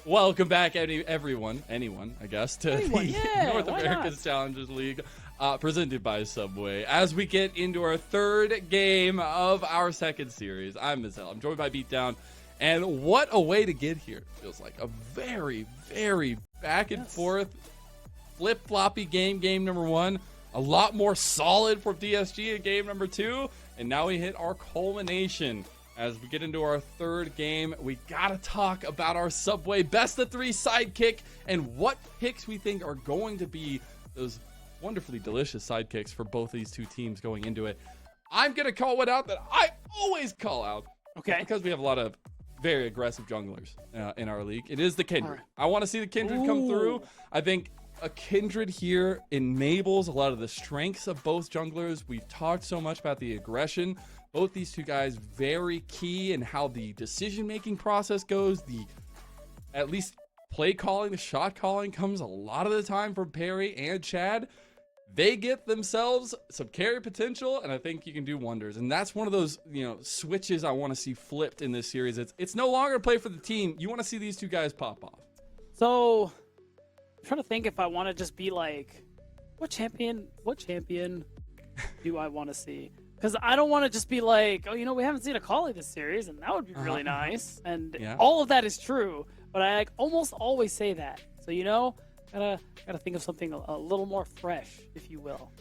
Welcome back, anyone, I guess, to the North America's Challengers League, presented by Subway. As we get into our third game of our second series, I'm Mizel. I'm joined by Beatdown, and what a way to get here! It feels like a very, very back and forth, flip-floppy game number one. A lot more solid for DSG in game number two, and now we hit our culmination. As we get into our third game, we gotta talk about our Subway best of three sidekick and what picks we think are going to be those wonderfully delicious sidekicks for both these two teams going into it. I'm gonna call one out that I always call out. Okay. Because we have a lot of very aggressive junglers in our league. It is the Kindred. I want to see the Kindred come through. I think a Kindred here enables a lot of the strengths of both junglers. We've talked so much about the aggression. Both these two guys very key in how the decision-making process goes. The at least play calling, the shot calling comes a lot of the time from Perry and Chad. They get themselves some carry potential, and I think you can do wonders. And that's one of those, switches I want to see flipped in this series. It's no longer play for the team. You want to see these two guys pop off. So I'm trying to think if I want to just be like, what champion do I want to see? Because I don't want to just be like, we haven't seen a Callie this series, and that would be really nice. And all of that is true, but I almost always say that. So, gotta think of something a little more fresh, if you will.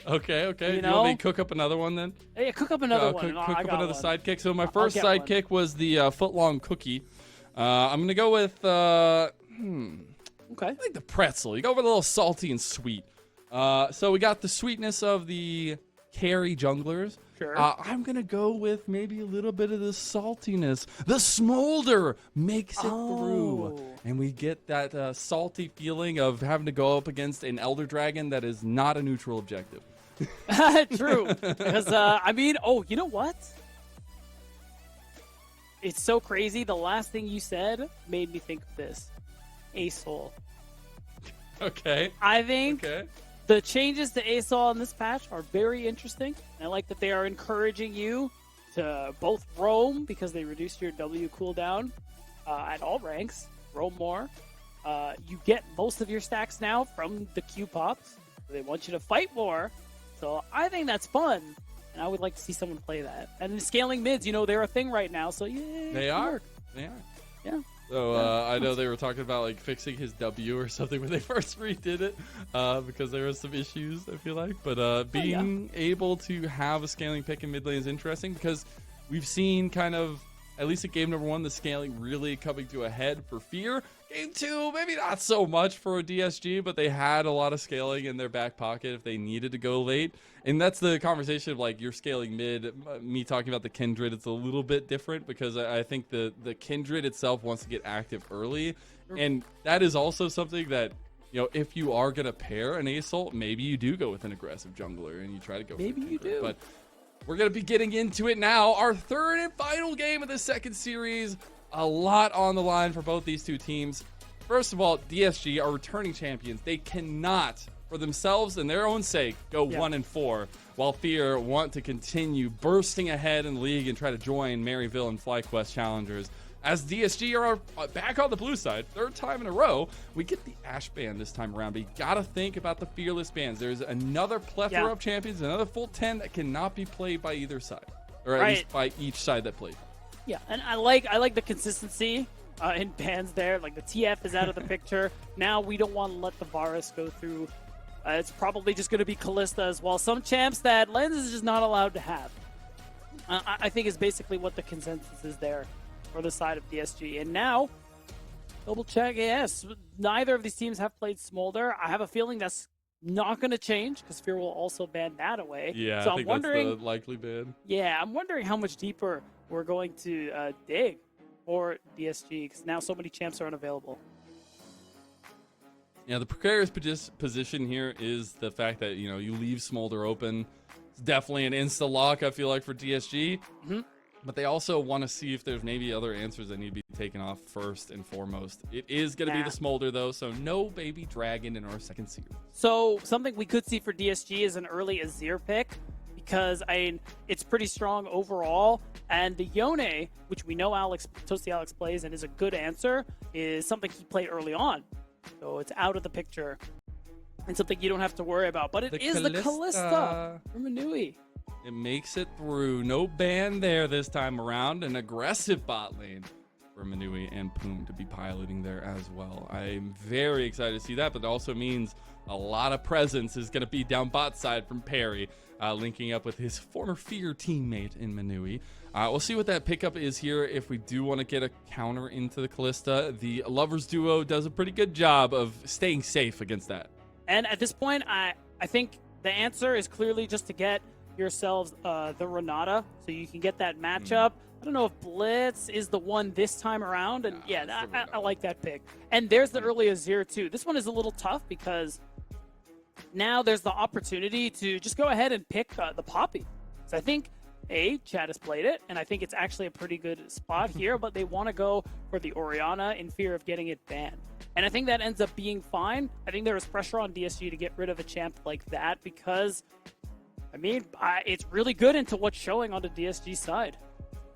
Okay. Do you want me to cook up another one then? Yeah, cook up another one. Cook up another sidekick. So my first sidekick was the footlong cookie. I'm going to go with, I think the pretzel. You go with a little salty and sweet. So we got the sweetness of the carry junglers. Sure. I'm gonna go with maybe a little bit of the saltiness. The smolder makes it through, and we get that salty feeling of having to go up against an elder dragon that is not a neutral objective. True. Because you know what? It's so crazy. The last thing you said made me think of this. Asol. Okay. I think. Okay. The changes to ASOL in this patch are very interesting. I like that they are encouraging you to both roam because they reduced your W cooldown at all ranks. Roam more. You get most of your stacks now from the Q pops. They want you to fight more. So I think that's fun. And I would like to see someone play that. And the scaling mids, they're a thing right now. So yeah. They are. Yeah. So I know they were talking about like fixing his W or something when they first redid it because there were some issues, I feel like. But being able to have a scaling pick in mid lane is interesting because we've seen kind of, at least at game number one, the scaling really coming to a head for Fear. Game two, maybe not so much for DSG, but they had a lot of scaling in their back pocket if they needed to go late. And that's the conversation of like you're scaling mid. Me talking about the Kindred, it's a little bit different because I think the Kindred itself wants to get active early. And that is also something that, if you are going to pair an Assault, maybe you do go with an aggressive jungler and you try to go maybe for the you Kindred. do. But we're going to be getting into it now. Our third and final game of the second series. A lot on the line for both these two teams. First of all, DSG are returning champions. They cannot, for themselves and their own sake, go 1-4, while Fear want to continue bursting ahead in the league and try to join Maryville and FlyQuest Challengers. As DSG are back on the blue side, third time in a row, we get the Ash ban this time around. But you got to think about the Fearless bans. There's another plethora of champions, another full 10 that cannot be played by either side, or at least by each side that plays. Yeah, and I like the consistency in bans there. Like the TF is out of the picture. Now we don't want to let the Varus go through. It's probably just going to be Callista as well. Some champs that Lens is just not allowed to have. I think is basically what the consensus is there for the side of DSG. And now, double check, yes, neither of these teams have played Smolder. I have a feeling that's not going to change because Fear will also ban that away. Yeah, so I think that's the likely ban. Yeah, I'm wondering how much deeper we're going to dig for DSG because now so many champs are unavailable. Yeah, the precarious position here is the fact that, you leave Smolder open. It's definitely an insta-lock, I feel like, for DSG. Mm-hmm. But they also want to see if there's maybe other answers that need to be taken off first and foremost. It is going to be the Smolder, though, so no baby dragon in our second series. So something we could see for DSG is an early Azir pick because it's pretty strong overall. And the Yone, which we know Toasty Alex plays and is a good answer, is something he played early on. So it's out of the picture and something you don't have to worry about. But it is the Kalista from Manui. It makes it through. No ban there this time around. An aggressive bot lane for Manui and Poom to be piloting there as well. I'm very excited to see that, but it also means a lot of presence is going to be down bot side from Perry, linking up with his former Fear teammate in Manui. We'll see what that pickup is here if we do want to get a counter into the Kalista. The Lovers duo does a pretty good job of staying safe against that. And at this point, I think the answer is clearly just to get yourselves the Renata so you can get that matchup. I don't know if Blitz is the one this time around, and I like that pick. And there's the early Azir too. This one is a little tough because now there's the opportunity to just go ahead and pick the Poppy. So I think Chad has played it, and I think it's actually a pretty good spot here, but they want to go for the Orianna in fear of getting it banned. And I think that ends up being fine. I think there was pressure on DSG to get rid of a champ like that because, it's really good into what's showing on the DSG side.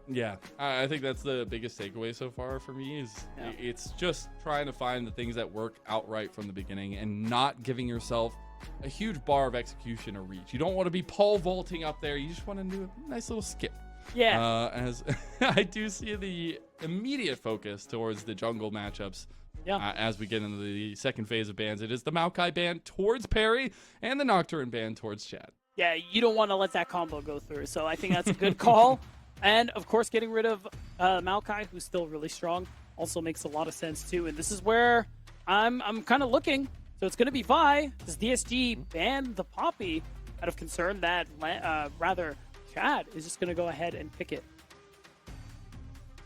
Yeah, I think that's the biggest takeaway so far for me is it's just trying to find the things that work outright from the beginning and not giving yourself a huge bar of execution or reach. You don't want to be pole vaulting up there. You just want to do a nice little skip. Yeah. As I do see the immediate focus towards the jungle matchups. Yeah. As we get into the second phase of bans, it is the Maokai ban towards Perry and the Nocturne ban towards Chad. Yeah, you don't want to let that combo go through. So I think that's a good call. And of course, getting rid of Maokai, who's still really strong, also makes a lot of sense too. And this is where I'm kind of looking. So it's going to be Vi. Does DSG ban the Poppy out of concern that Chad is just going to go ahead and pick it?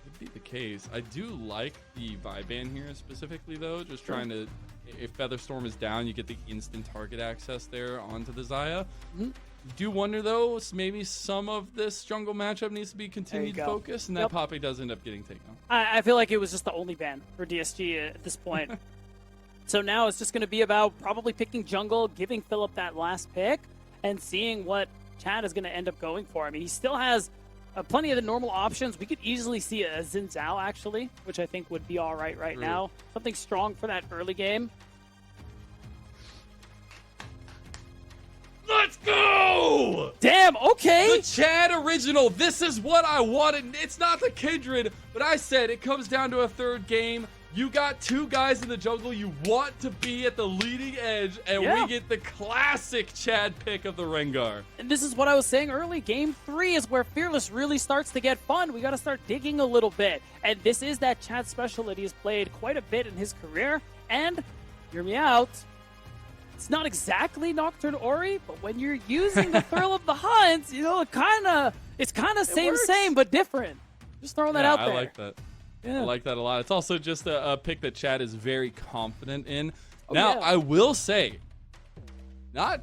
Could be the case. I do like the Vi ban here specifically, though. Just trying to, if Featherstorm is down, you get the instant target access there onto the Xayah. Do wonder, though, maybe some of this jungle matchup needs to be continued focus, and that Poppy does end up getting taken off. I feel like it was just the only ban for DSG at this point. So now it's just going to be about probably picking jungle, giving Philip that last pick, and seeing what Chad is going to end up going for. I mean, he still has plenty of the normal options. We could easily see a Xin Zhao, actually, which I think would be all right now. Something strong for that early game. Let's go! Damn, okay. The Chad original. This is what I wanted. It's not the Kindred, but I said it comes down to a third game. You got two guys in the jungle. You want to be at the leading edge, and we get the classic Chad pick of the Rengar. And this is what I was saying early. Game 3 is where Fearless really starts to get fun. We got to start digging a little bit. And this is that Chad special that he's played quite a bit in his career. And, hear me out, it's not exactly Nocturne Ori, but when you're using the Thrill of the Hunt, it's kind of same, but different. Just throwing that out there. I like that. Yeah. I like that a lot. It's also just a pick that Chad is very confident in. I will say, not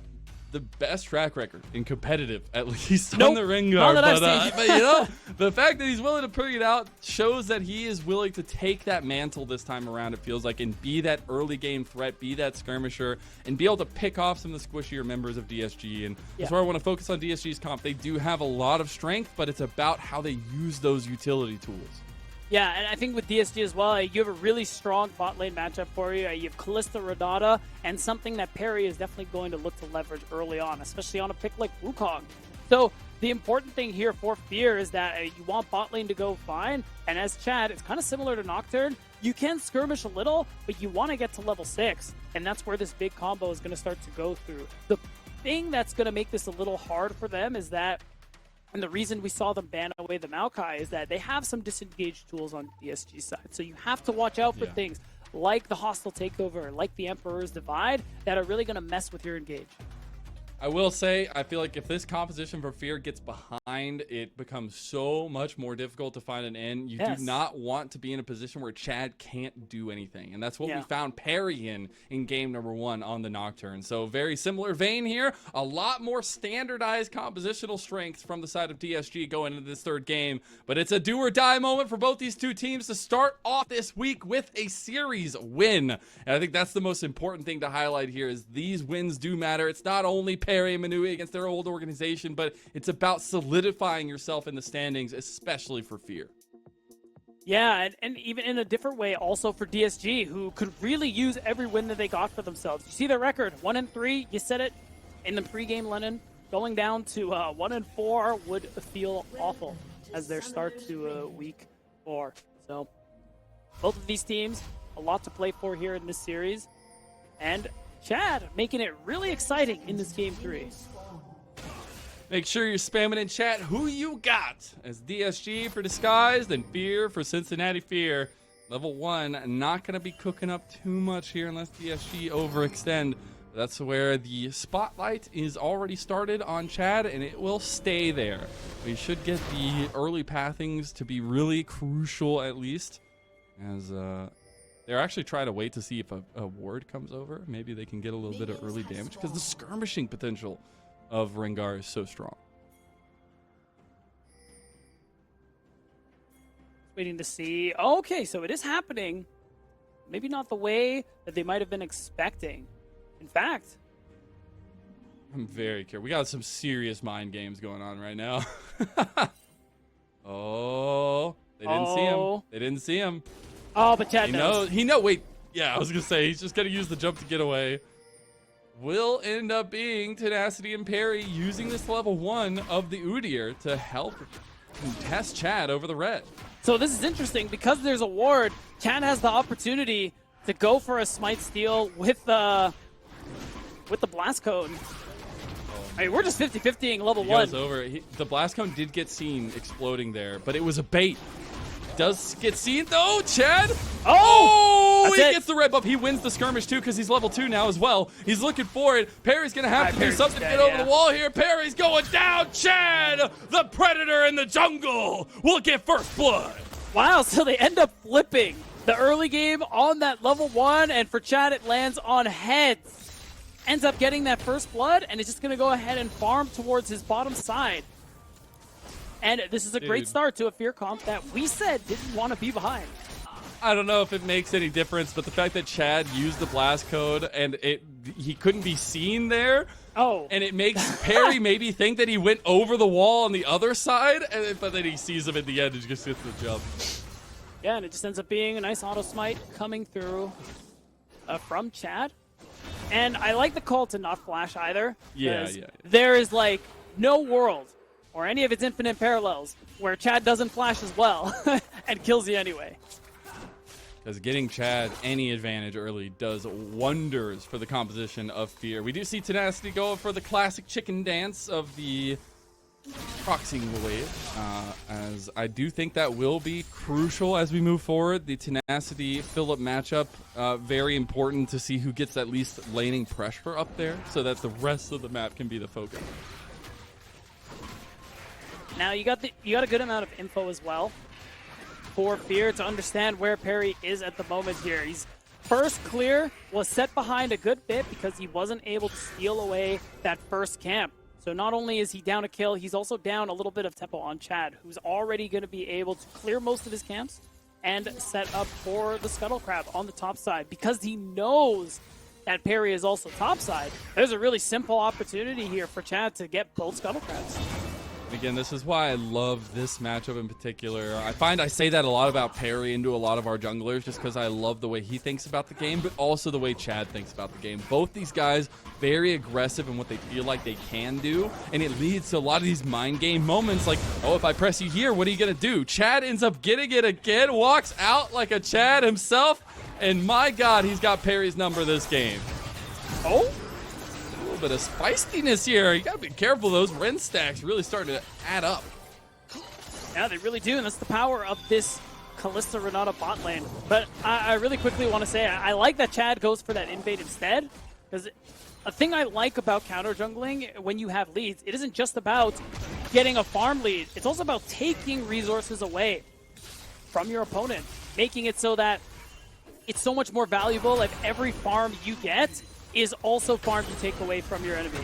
the best track record in competitive, at least on the Rengar. But the fact that he's willing to put it out shows that he is willing to take that mantle this time around, it feels like, and be that early game threat, be that skirmisher, and be able to pick off some of the squishier members of DSG. And that's where I want to focus on DSG's comp. They do have a lot of strength, but it's about how they use those utility tools. Yeah, and I think with DSG as well, you have a really strong bot lane matchup for you. You have Kalista Renata, and something that Perry is definitely going to look to leverage early on, especially on a pick like Wukong. So the important thing here for Fear is that you want bot lane to go fine, and as Chad, it's kind of similar to Nocturne. You can skirmish a little, but you want to get to level 6, and that's where this big combo is going to start to go through. The thing that's going to make this a little hard for them is that, and the reason we saw them ban away the Maokai, is that they have some disengaged tools on DSG side. So you have to watch out for things like the Hostile Takeover, like the Emperor's Divide, that are really going to mess with your engage. I will say, I feel like if this composition for Fear gets behind, it becomes so much more difficult to find an end. You do not want to be in a position where Chad can't do anything. And that's what we found Perry in game number 1 on the Nocturne. So very similar vein here. A lot more standardized compositional strength from the side of DSG going into this third game. But it's a do or die moment for both these two teams to start off this week with a series win. And I think that's the most important thing to highlight here is these wins do matter. It's not only Perry and Manui against their old organization, but it's about solidifying yourself in the standings, especially for Fear. Yeah, and even in a different way also for DSG, who could really use every win that they got for themselves. You see their record, 1-3. You said it in the pregame, Lennon. Going down to 1-4 would feel awful as their start to week 4. So both of these teams, a lot to play for here in this series. And Chad making it really exciting in this game 3. Make sure you're spamming in chat who you got as DSG for Disguised and Fear for Cincinnati Fear. Level 1, not going to be cooking up too much here unless DSG overextend. That's where the spotlight is already started on Chad, and it will stay there. We should get the early pathings to be really crucial at least, as they're actually trying to wait to see if a ward comes over. Maybe they can get a little bit of early damage because the skirmishing potential of Rengar is so strong. Waiting to see. Okay, so it is happening. Maybe not the way that they might have been expecting. In fact, I'm very curious. We got some serious mind games going on right now. Oh, they didn't see him. They didn't see him. Oh, but Chad knows. Wait. Yeah, I was going to say, he's just going to use the jump to get away. Will end up being Tenacity and Perry using this level 1 of the Udyr to help contest Chad over the red. So this is interesting because there's a ward. Chad has the opportunity to go for a smite steal with the blast cone. I mean, we're just 50-50ing level 1. Goes over. The blast cone did get seen exploding there, but it was a bait. Does get seen though, Chad? Oh, he gets the red buff. He wins the skirmish too because he's level 2 now as well. He's looking for it. Perry's gonna have to do something to get over the wall here. Perry's going down. Chad, the predator in the jungle, will get first blood. Wow, so they end up flipping the early game on that level 1, and for Chad it lands on heads. Ends up getting that first blood, and is just gonna go ahead and farm towards his bottom side. And this is a great start to a Fear comp that we said didn't want to be behind. I don't know if it makes any difference, but the fact that Chad used the blast code and he couldn't be seen there, and it makes Perry maybe think that he went over the wall on the other side, but then he sees him at the end and just gets the jump. Yeah, and it just ends up being a nice auto smite coming through from Chad. And I like the call to not flash either. Yeah. There is like no world or any of its infinite parallels where Chad doesn't flash as well and kills you anyway. Because getting Chad any advantage early does wonders for the composition of Fear. We do see Tenacity go for the classic chicken dance of the proxying wave, as I do think that will be crucial as we move forward. The Tenacity Phillip matchup, very important to see who gets at least laning pressure up there so that the rest of the map can be the focus. Now you got a good amount of info as well for Fear to understand where Perry is at the moment here. His first clear was set behind a good bit because he wasn't able to steal away that first camp. So not only is he down a kill, he's also down a little bit of tempo on Chad, who's already going to be able to clear most of his camps and set up for the Scuttle Crab on the top side. Because he knows that Perry is also top side, there's a really simple opportunity here for Chad to get both Scuttle Crabs. Again, this is why I love this matchup in particular. I find I say that a lot about Perry and to a lot of our junglers just because I love the way he thinks about the game, but also the way Chad thinks about the game. Both these guys very aggressive in what they feel like they can do, and it leads to a lot of these mind game moments like, oh, if I press you here, what are you going to do? Chad ends up getting it again, walks out like a Chad himself, and my God, he's got Perry's number this game. Oh? Bit of spiciness here. You gotta be careful. Those Ren stacks really starting to add up. Yeah, they really do, and that's the power of this Kalista Renata bot lane. But I really quickly want to say I like that Chad goes for that invade instead, because a thing I like about counter jungling when you have leads, it isn't just about getting a farm lead. It's also about taking resources away from your opponent, making it so that it's so much more valuable if every farm you get is also farm you take away from your enemy.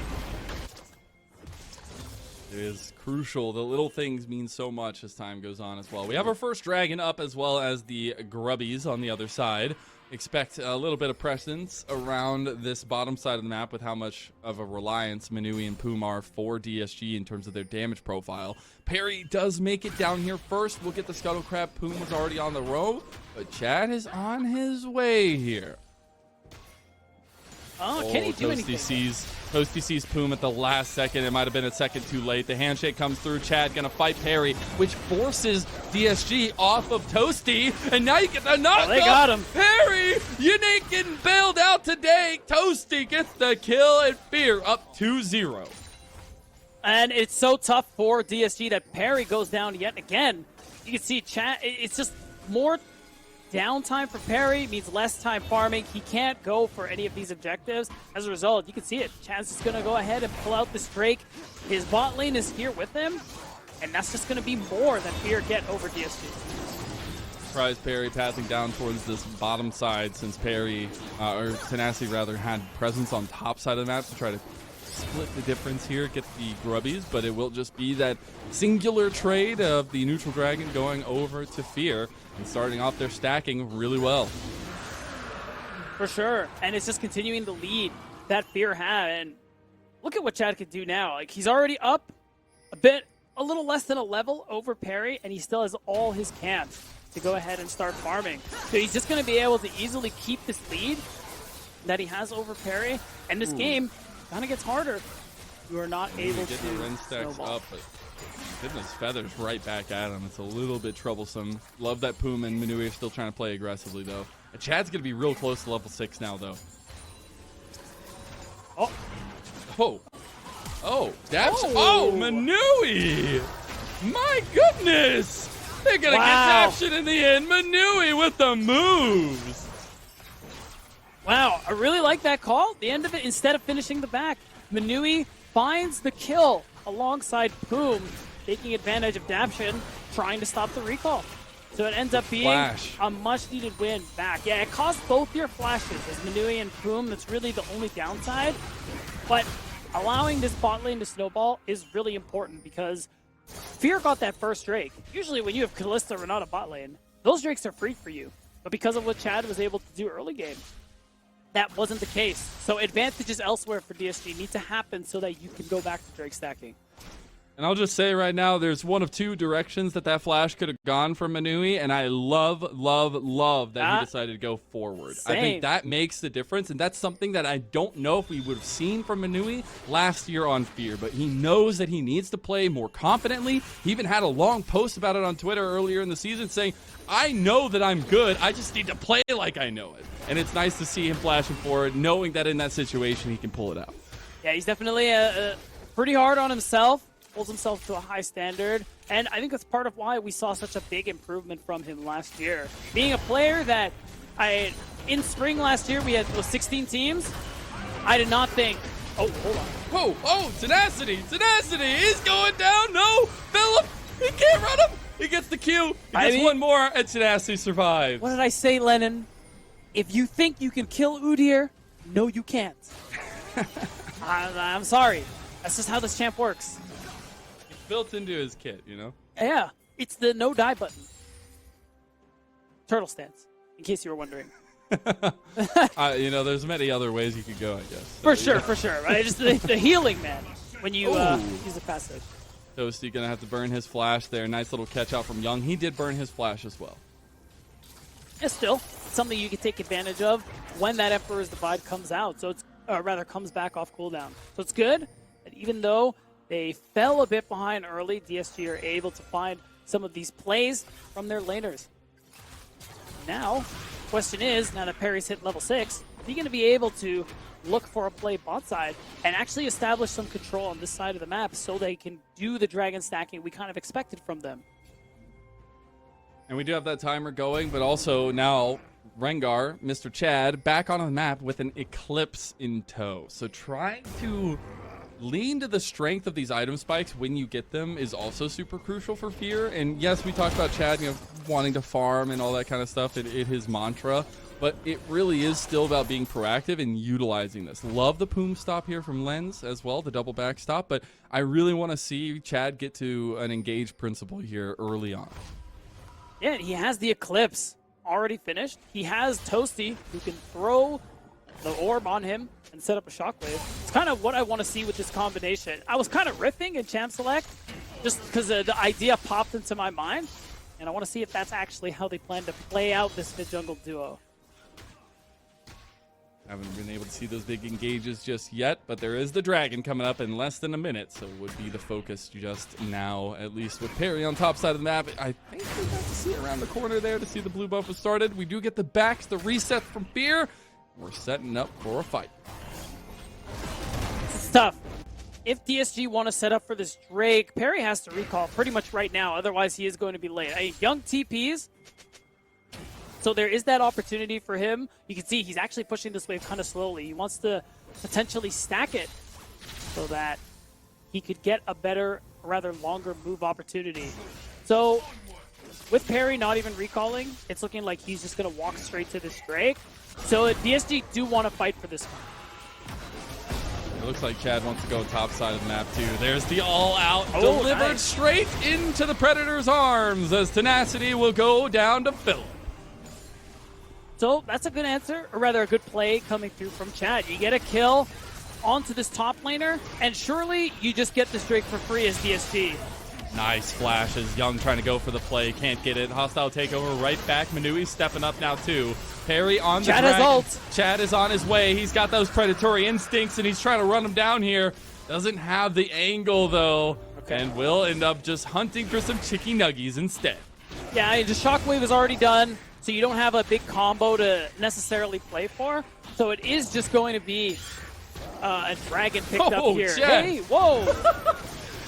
It is crucial. The little things mean so much as time goes on as well. We have our first dragon up as well as the grubbies on the other side. expect a little bit of presence around this bottom side of the map with how much of a reliance Manui and Poom are for DSG in terms of their damage profile. Perry does make it down here first. We'll get the Scuttle Crab. Poom was already on the row, but Chad is on his way here. Oh, can he do anything? Toasty sees Poom at the last second. It might have been a second too late. The handshake comes through. Chad gonna fight Perry, which forces DSG off of Toasty. And now you get the knock. They got him. Perry, you ain't getting bailed out today. Toasty gets the kill and Fear up 2-0. And it's so tough for DSG that Perry goes down yet again. You can see Chad. It's just more downtime for Perry means less time farming. He can't go for any of these objectives. As a result, you can see it. Chaz is going to go ahead and pull out this Drake. His bot lane is here with him, and that's just going to be more than Fear get over DSG. Surprise Perry passing down towards this bottom side since Perry, or Tenacity rather, had presence on top side of the map to try to split the difference here, get the grubbies, but it will just be that singular trade of the neutral dragon going over to Fear and starting off their stacking really well. For sure, and it's just continuing the lead that Fear had, and look at what Chad can do now. Like, he's already up a little less than a level over Perry, and he still has all his camps to go ahead and start farming. So he's just going to be able to easily keep this lead that he has over Perry, and this game kind of gets harder. You are not able to get the Ren stacks snowball. up, but getting his feathers right back at him. It's a little bit troublesome. Love that Poom and Manui are still trying to play aggressively, though. Chad's going to be real close to level 6 now, though. Oh, Daps. Oh, Manui! My goodness! They're going to get Daption in the end. Manui with the moves. Wow, I really like that call. The end of it, instead of finishing the back, Manui finds the kill alongside Poom, taking advantage of Daption, trying to stop the recall. So it ends up being a much-needed win back. Yeah, it cost both your flashes as Manui and Poom. That's really the only downside. But allowing this bot lane to snowball is really important because Fear got that first Drake. Usually when you have Kalista or not a bot lane, those Drakes are free for you. But because of what Chad was able to do early game, that wasn't the case. So advantages elsewhere for DSG need to happen so that you can go back to Drake stacking. And I'll just say right now, there's one of two directions that flash could have gone from Manui, and I love that he decided to go forward. Same. I think that makes the difference, and that's something that I don't know if we would have seen from Manui last year on Fear, but he knows that he needs to play more confidently. He even had a long post about it on Twitter earlier in the season saying, I know that I'm good, I just need to play like I know it. And it's nice to see him flashing forward, knowing that in that situation he can pull it out. Yeah, he's definitely pretty hard on himself. Holds himself to a high standard, and I think that's part of why we saw such a big improvement from him last year. Being a player that in spring last year we had 16 teams, I did not think, oh, hold on. Oh, Tenacity is going down. No, Philip, he can't run him. He gets the Q. He gets one more, and Tenacity survives. What did I say, Lennon? If you think you can kill Udyr, no, you can't. I'm sorry. That's just how this champ works. Built into his kit, you know? Yeah, it's the no die button. Turtle stance, in case you were wondering. There's many other ways you could go, I guess. For sure, right? Just the healing, man, when you use the passive. Toasty gonna have to burn his flash there. Nice little catch out from Young. He did burn his flash as well. Yeah, still, something you can take advantage of when that Emperor's Divide comes out. So it's, or rather, comes back off cooldown. So it's good that even though they fell a bit behind early, DSG are able to find some of these plays from their laners. Now, question is, now that Perry's hit level 6, is he going to be able to look for a play bot side and actually establish some control on this side of the map so they can do the dragon stacking we kind of expected from them? And we do have that timer going, but also now Rengar, Mr. Chad, back on the map with an Eclipse in tow. So trying to lean to the strength of these item spikes when you get them is also super crucial for Fear. And yes, we talked about Chad, wanting to farm and all that kind of stuff. It his mantra, but it really is still about being proactive and utilizing this. Love the Poom stop here from Lens as well, the double back stop, but I really want to see Chad get to an engaged principle here early on. Yeah, he has the Eclipse. already finished. He has Toasty, who can throw the orb on him and set up a shockwave. It's kind of what I want to see with this combination. I was kind of riffing in Champ Select just because the idea popped into my mind, and I want to see if that's actually how they plan to play out this mid-jungle duo. Haven't been able to see those big engages just yet, but there is the dragon coming up in less than a minute, so would be the focus just now, at least with Perry on top side of the map. I think we got to see around the corner there to see the blue buff was started. We do get the backs, the reset from Fear. We're setting up for a fight. It's tough. If DSG want to set up for this Drake, Perry has to recall pretty much right now, otherwise he is going to be late. Young TPs, so there is that opportunity for him. You can see he's actually pushing this wave kind of slowly. He wants to potentially stack it so that he could get a better, rather longer move opportunity. So with Perry not even recalling, it's looking like he's just going to walk straight to this Drake. So DSG do want to fight for this one. It looks like Chad wants to go top side of the map too. There's the all-out delivered nice. Straight into the Predator's arms as Tenacity will go down to Phil. So that's a good answer, or rather a good play coming through from Chad. You get a kill onto this top laner, and surely you just get this Drake for free as DSG. Nice flash as Young trying to go for the play, can't get it. Hostile takeover right back. Manui stepping up now too. Perry on the Chad has ult. Chad is on his way. He's got those predatory instincts and he's trying to run him down here. Doesn't have the angle though, and will end up just hunting for some chicky nuggies instead. Yeah, the shockwave is already done, so you don't have a big combo to necessarily play for. So it is just going to be a dragon picked up here. Chad. Hey, whoa!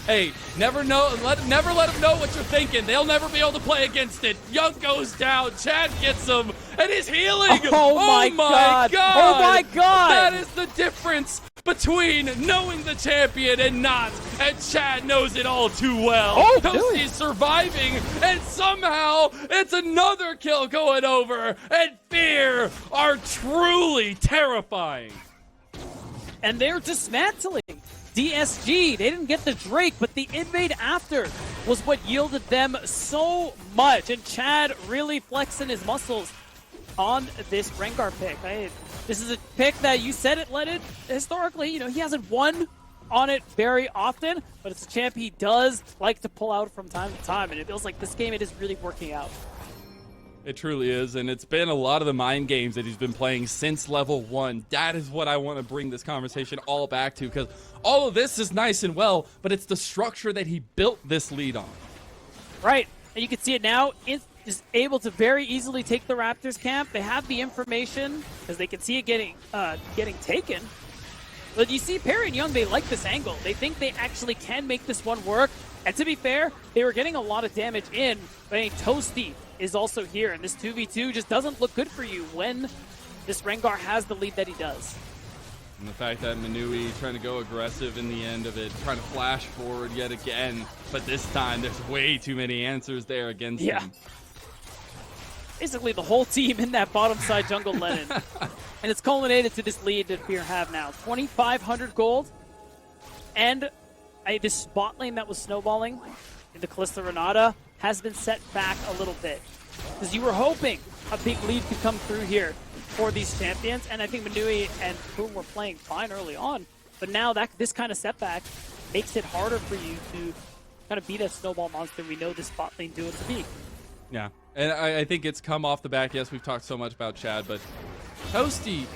Hey, never let them know what you're thinking. They'll never be able to play against it. Young goes down, Chad gets him, and he's healing. Oh my god! Oh my god! That is the difference between knowing the champion and not. And Chad knows it all too well. Oh, Toasty's surviving, and somehow it's another kill going over. And Fear are truly terrifying. And they're dismantling DSG. They didn't get the Drake, but the invade after was what yielded them so much. And Chad really flexing his muscles on this Rengar pick. This is a pick that you said it, Lennon. Historically, he hasn't won on it very often, but it's a champ he does like to pull out from time to time. And it feels like this game, it is really working out. It truly is, and it's been a lot of the mind games that he's been playing since level 1. That is what I want to bring this conversation all back to, because all of this is nice and well, but it's the structure that he built this lead on. Right, and you can see it now. It is able to very easily take the Raptors camp. They have the information, because they can see it getting taken. But you see Perry and Young, they like this angle. They think they actually can make this one work. And to be fair, they were getting a lot of damage in, but Toasty is also here, and this 2v2 just doesn't look good for you when this Rengar has the lead that he does. And the fact that Manui trying to go aggressive in the end of it, trying to flash forward yet again, but this time there's way too many answers there against him. Basically the whole team in that bottom side jungle Lennon. And it's culminated to this lead that Fear have now. 2,500 gold, and this bot lane that was snowballing in the Kalista Renata has been set back a little bit. Because you were hoping a big lead could come through here for these champions, and I think Manui and Boom were playing fine early on, but now this kind of setback makes it harder for you to kind of beat a snowball monster we know this bot lane duo to be. Yeah, and I think it's come off the back. Yes, we've talked so much about Chad, but Toasty,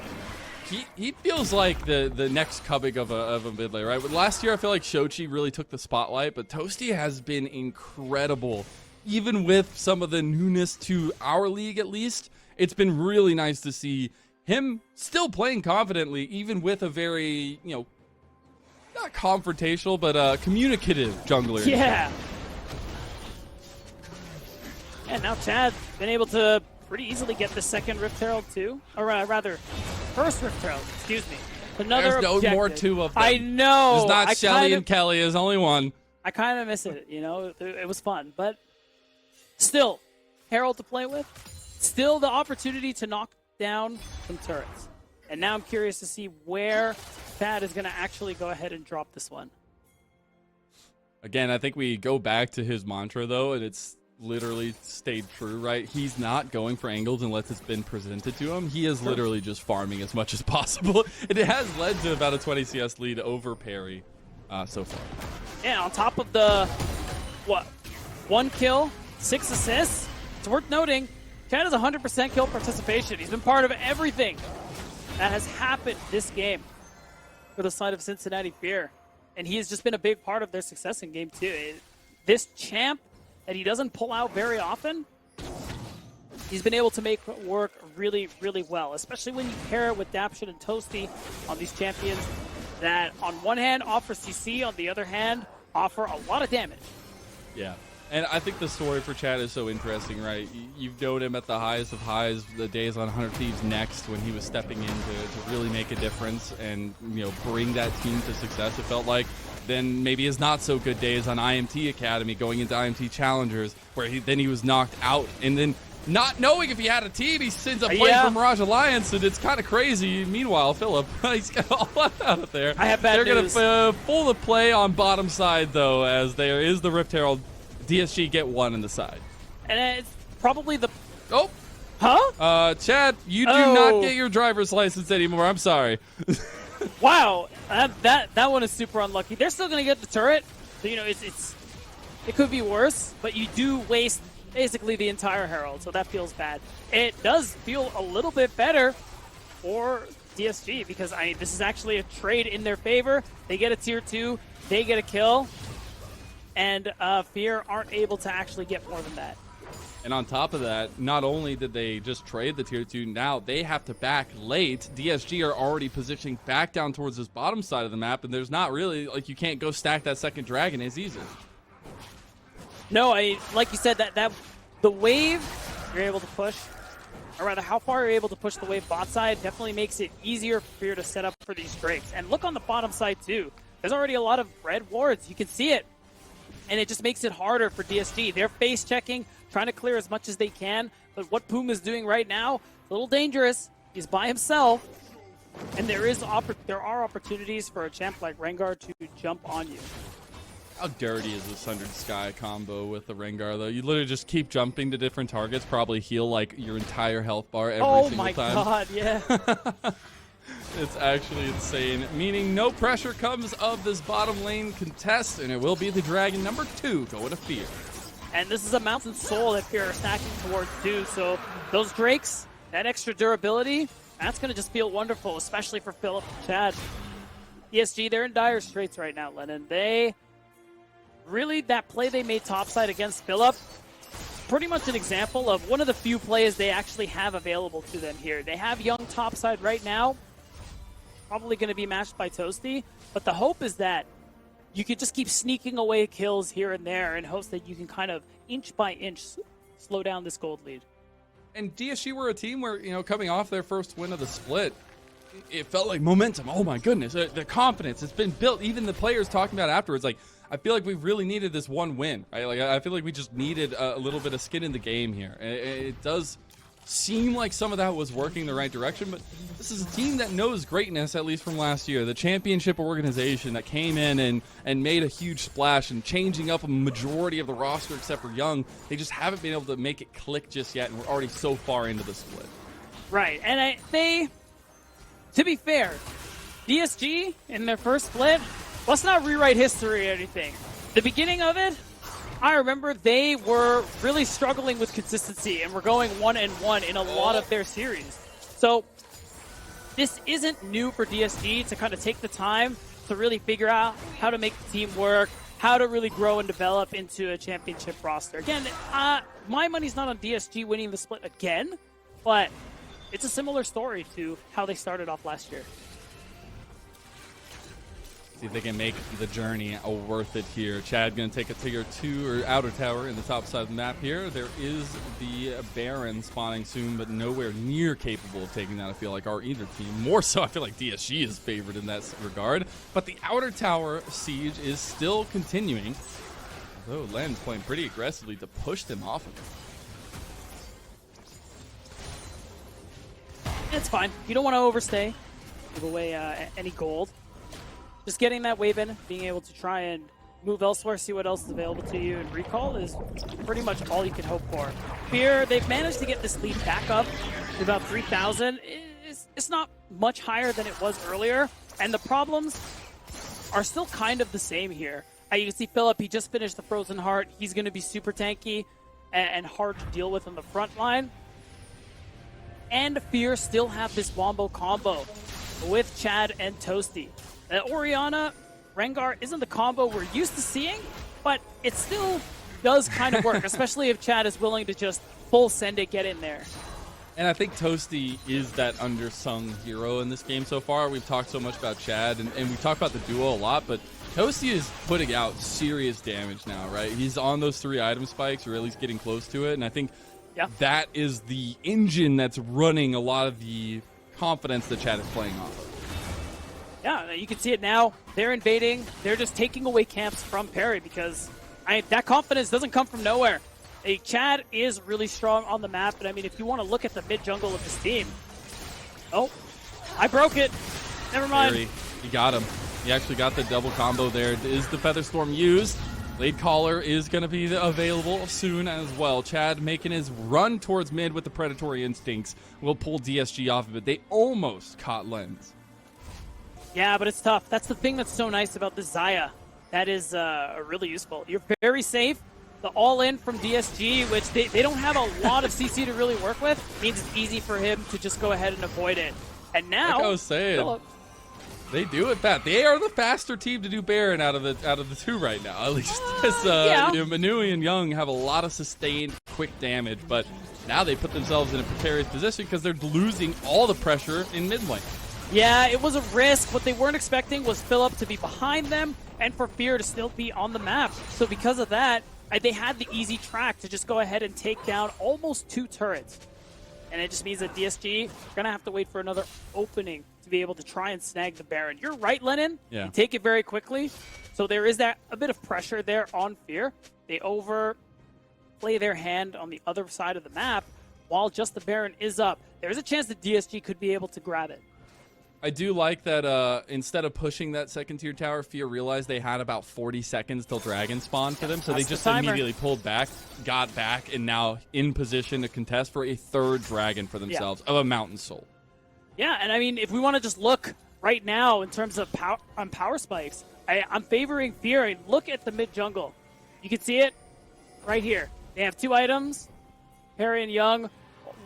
he feels like the next Kubik of a mid lane, right? But last year, I feel like Shochi really took the spotlight, but Toasty has been incredible. Even with some of the newness to our league, at least, it's been really nice to see him still playing confidently, even with a very, not confrontational, but communicative jungler. Yeah. And now Chad's been able to pretty easily get the second Rift Herald too, or rather, first Rift Herald, excuse me. Another There's no objective. more two of them. I know. There's not Shelly and Kelly. There's only one. I kind of miss it, it was fun, but still, Herald to play with, still the opportunity to knock down some turrets. And now I'm curious to see where Chad is going to actually go ahead and drop this one. Again, I think we go back to his mantra, though, and it's literally stayed true, right? He's not going for angles unless it's been presented to him. He is literally just farming as much as possible. And it has led to about a 20 CS lead over Perry so far. Yeah, on top of the, 1 kill, 6 assists. It's worth noting, Chad has 100% kill participation. He's been part of everything that has happened this game for the side of Cincinnati Fear. And he has just been a big part of their success in game 2. This champ that he doesn't pull out very often, he's been able to make work really, really well, especially when you pair it with Daption and Toasty on these champions that on one hand offer CC, on the other hand offer a lot of damage. Yeah. And I think the story for Chad is so interesting, right? You've known him at the highest of highs, the days on 100 Thieves Next, when he was stepping in to really make a difference and, you know, bring that team to success, it felt like. Then maybe his not so good days on IMT Academy, going into IMT Challengers, where he was knocked out, and then not knowing if he had a team, he sends a play for Mirage Alliance, and it's kind of crazy. Meanwhile, Philip, he's got all that out of there. I have bad news. They're going to pull the play on bottom side, though, as there is the Rift Herald. DSG get 1 in the side. And it's probably the... Oh! Huh? Chad, you do not get your driver's license anymore. I'm sorry. Wow. That one is super unlucky. They're still going to get the turret. So, you know, it could be worse, but you do waste basically the entire Herald, so that feels bad. It does feel a little bit better for DSG because, this is actually a trade in their favor. They get a tier 2. They get a kill. And Fear aren't able to actually get more than that. And on top of that, not only did they just trade the tier 2, now they have to back late. DSG are already positioning back down towards this bottom side of the map, and there's not really, like, you can't go stack that second dragon as easy. No, like you said, that the wave you're able to push, or rather how far you're able to push the wave bot side definitely makes it easier for Fear to set up for these Drakes. And look on the bottom side too. There's already a lot of red wards. You can see it. And it just makes it harder for DSG. They're face checking, trying to clear as much as they can. But what Poom is doing right now, a little dangerous. He's by himself. And there are opportunities for a champ like Rengar to jump on you. How dirty is the Sundered Sky combo with the Rengar, though? You literally just keep jumping to different targets, probably heal like your entire health bar every single time. Oh my god, yeah. It's actually insane, meaning no pressure comes of this bottom lane contest, and it will be the Dragon number 2 going to Fear. And this is a Mountain Soul that Fear are stacking towards too, so those Drakes, that extra durability, that's going to just feel wonderful, especially for Philip and Chad. DSG, they're in dire straits right now, Lennon. They really, that play they made topside against Philip, pretty much an example of one of the few plays they actually have available to them here. They have young topside right now, probably going to be matched by Toasty, but the hope is that you could just keep sneaking away kills here and there in hopes that you can kind of inch by inch slow down this gold lead. And DSG were a team where, you know, coming off their first win of the split, it felt like momentum. Oh my goodness, the confidence, it's been built. Even the players talking about it afterwards, like, I feel like we really needed this one win, right? Like, I feel like we just needed a little bit of skin in the game here. It does seem like some of that was working the right direction, but this is a team that knows greatness, at least from last year. The championship organization that came in and made a huge splash and changing up a majority of the roster except for Young. They just haven't been able to make it click just yet, and we're already so far into the split. Right, and to be fair, DSG in their first split, let's not rewrite history or anything. The beginning of it, I remember they were really struggling with consistency and were going 1-1 in a lot of their series. So this isn't new for DSG to kind of take the time to really figure out how to make the team work, how to really grow and develop into a championship roster. Again, my money's not on DSG winning the split again, but it's a similar story to how they started off last year. See if they can make the journey worth it here. Chad going to take a tier 2 or outer tower in the top side of the map here. There is the Baron spawning soon, but nowhere near capable of taking that, I feel like, are either team. More so, I feel like DSG is favored in that regard. But the outer tower siege is still continuing, although Len's playing pretty aggressively to push them off of it. It's fine. You don't want to overstay, give away any gold. Just getting that wave in, being able to try and move elsewhere, see what else is available to you, and recall is pretty much all you can hope for. Fear, they've managed to get this lead back up to about 3,000. It's not much higher than it was earlier, and the problems are still kind of the same here. You can see Philip, he just finished the Frozen Heart. He's going to be super tanky and hard to deal with on the front line. And Fear still have this Wombo combo with Chad and Toasty. Orianna, Rengar isn't the combo we're used to seeing, but it still does kind of work, especially if Chad is willing to just full send it, get in there. And I think Toasty is that undersung hero in this game so far. We've talked so much about Chad, and we talk about the duo a lot, but Toasty is putting out serious damage now, right? He's on those 3 item spikes, or at least getting close to it, and I think that is the engine that's running a lot of the confidence that Chad is playing off of. Yeah, you can see it now. They're invading. They're just taking away camps from Perry because that confidence doesn't come from nowhere. Chad is really strong on the map, but I mean, if you want to look at the mid jungle of this team, oh, I broke it. Never mind. Perry, he got him. He actually got the double combo there. Is the Featherstorm used? Late Caller is going to be available soon as well. Chad making his run towards mid with the predatory instincts will pull DSG off of it. They almost caught Lens. Yeah, but it's tough. That's the thing that's so nice about the Xayah. That is really useful. You're very safe. The all-in from DSG, which they don't have a lot of CC to really work with, means it's easy for him to just go ahead and avoid it. And now, like I was saying, Phillip, they do it fast. They are the faster team to do Baron out of the 2 right now, at least. Manui and Young have a lot of sustained, quick damage, but now they put themselves in a precarious position because they're losing all the pressure in mid lane. Yeah, it was a risk. What they weren't expecting was Phillip to be behind them and for Fear to still be on the map. So because of that, they had the easy track to just go ahead and take down almost 2 turrets. And it just means that DSG are going to have to wait for another opening to be able to try and snag the Baron. You're right, Lennon. Yeah. You take it very quickly. So there is that a bit of pressure there on Fear. They overplay their hand on the other side of the map while just the Baron is up. There's a chance that DSG could be able to grab it. I do like that instead of pushing that second tier tower, Fear realized they had about 40 seconds till Dragon spawned for them, so they just immediately pulled back, got back, and now in position to contest for a 3rd Dragon for themselves of a Mountain Soul. Yeah, and I mean, if we want to just look right now in terms of power spikes, I'm favoring Fear. I mean, look at the mid jungle. You can see it right here. They have 2 items, Perry and Young,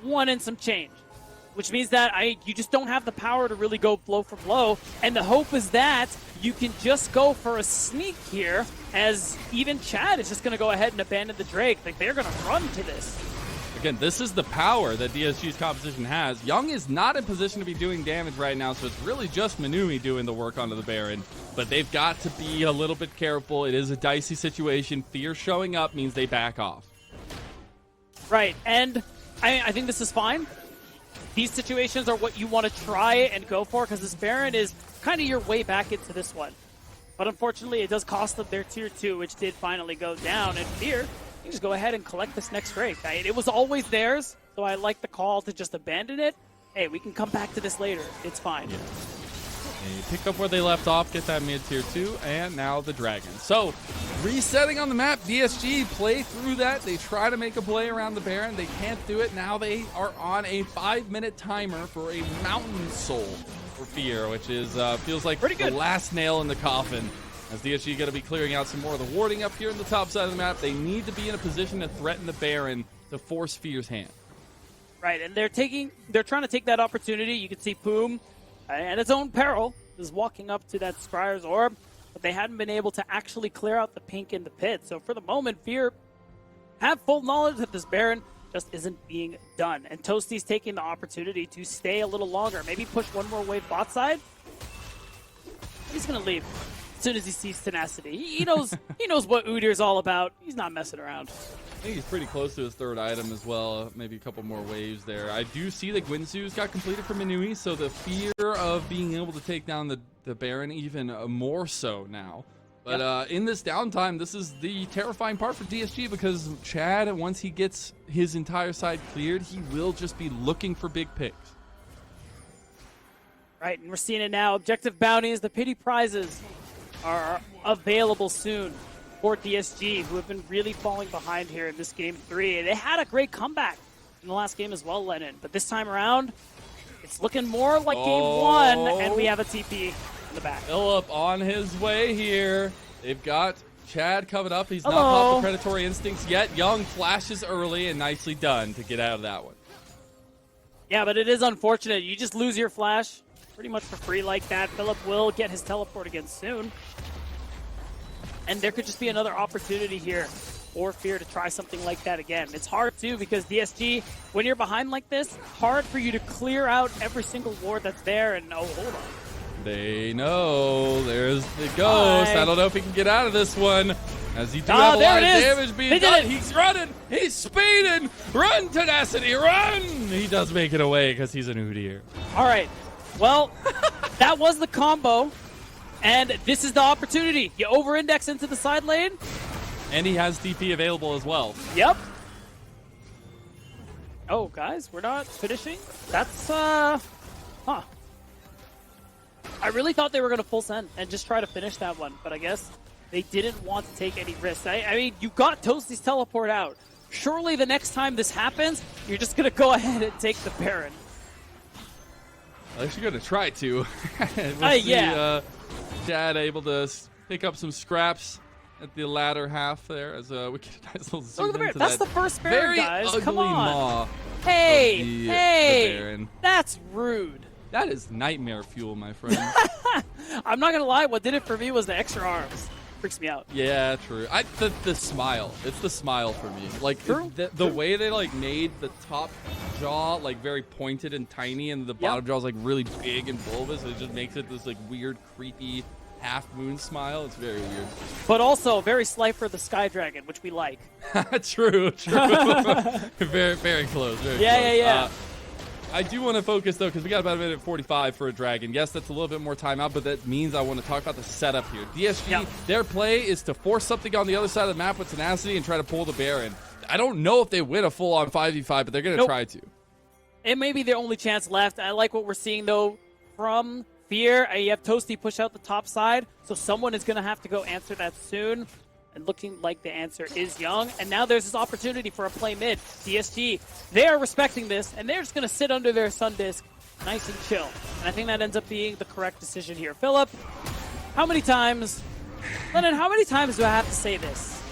1 and some change. Which means that you just don't have the power to really go blow for blow. And the hope is that you can just go for a sneak here, as even Chad is just going to go ahead and abandon the Drake. Like, they're going to run to this. Again, this is the power that DSG's composition has. Young is not in position to be doing damage right now, so it's really just Manui doing the work onto the Baron. But they've got to be a little bit careful. It is a dicey situation. Fear showing up means they back off. Right, and I think this is fine. These situations are what you want to try and go for, because this Baron is kind of your way back into this one. But unfortunately, it does cost them their tier 2, which did finally go down. And Fear, you just go ahead and collect this next Drake. It was always theirs, so I like the call to just abandon it. Hey, we can come back to this later. It's fine. Yeah. They pick up where they left off, get that mid tier 2, and now the Dragon. So, resetting on the map, DSG play through that. They try to make a play around the Baron. They can't do it. Now they are on a 5-minute timer for a Mountain Soul for Fear, which is feels like the last nail in the coffin. As DSG going to be clearing out some more of the warding up here in the top side of the map. They need to be in a position to threaten the Baron to force Fear's hand. Right, and they're trying to take that opportunity. You can see Poom, at its own peril, is walking up to that Scryer's orb, but they hadn't been able to actually clear out the pink in the pit. So for the moment, Fear have full knowledge that this Baron just isn't being done. And Toasty's taking the opportunity to stay a little longer, maybe push 1 more wave bot side. He's going to leave as soon as he sees Tenacity. He knows what Udyr's all about. He's not messing around. I think he's pretty close to his 3rd item as well. Maybe a couple more waves there. I do see that Guinsoo's got completed for Manui, so the fear of being able to take down the Baron even more so now. But in this downtime, this is the terrifying part for DSG, because Chad, once he gets his entire side cleared, he will just be looking for big picks. Right, and we're seeing it now. Objective bounties, the pity prizes. are available soon for DSG, who have been really falling behind here in this game 3. They had a great comeback in the last game as well, Lennon, but this time around, it's looking more like game 1, and we have a TP in the back. Philip on his way here. They've got Chad coming up. He's not popped the predatory instincts yet. Young flashes early and nicely done to get out of that one. Yeah, but it is unfortunate. You just lose your flash pretty much for free like that. Philip will get his teleport again soon. And there could just be another opportunity here for Fear to try something like that again. It's hard too because DSG, when you're behind like this, hard for you to clear out every single ward that's there. And oh, hold on. They know. There's the ghost. I don't know if he can get out of this one. As he do have a there lot it of is. damage being done. He's running. He's speeding. Run, Tenacity, run. He does make it away because he's an Udyr. All right. Well, that was the combo. And this is the opportunity. You over-index into the side lane. And he has DP available as well. Yep. Oh, guys, we're not finishing? That's, huh. I really thought they were going to full send and just try to finish that one, but I guess they didn't want to take any risks. I mean, you got Toasty's teleport out. Surely the next time this happens, you're just going to go ahead and take the Baron. At least you're going to try to. Yeah. Chad able to pick up some scraps at the latter half there as we get a nice little zoom Look at the Baron. into That's that the first Baron, very guys. ugly Come on. maw Hey, the Baron. That's rude. That is nightmare fuel, my friend. I'm not going to lie. What did it for me was the extra arms. Freaks me out. Yeah, true. The smile. It's the smile for me. Like the way they like made the top jaw like very pointed and tiny, and the bottom jaw is like really big and bulbous. It just makes it this like weird, creepy half moon smile. It's very weird. But also very slight for the Sky Dragon, which we like. True. Very, very close. Very close. Yeah. I do want to focus, though, because we got about a minute 45 for a Dragon. Yes, that's a little bit more timeout, but that means I want to talk about the setup here. DSG, their play is to force something on the other side of the map with Tenacity and try to pull the Baron. I don't know if they win a full-on 5v5, but they're going to try to. It may be their only chance left. I like what we're seeing, though, from Fear. You have Toasty push out the top side, so someone is going to have to go answer that soon. And looking like the answer is Young. And now there's this opportunity for a play mid. DSG, they are respecting this, and they're just going to sit under their Sun Disc nice and chill. And I think that ends up being the correct decision here. Philip, how many times do I have to say this?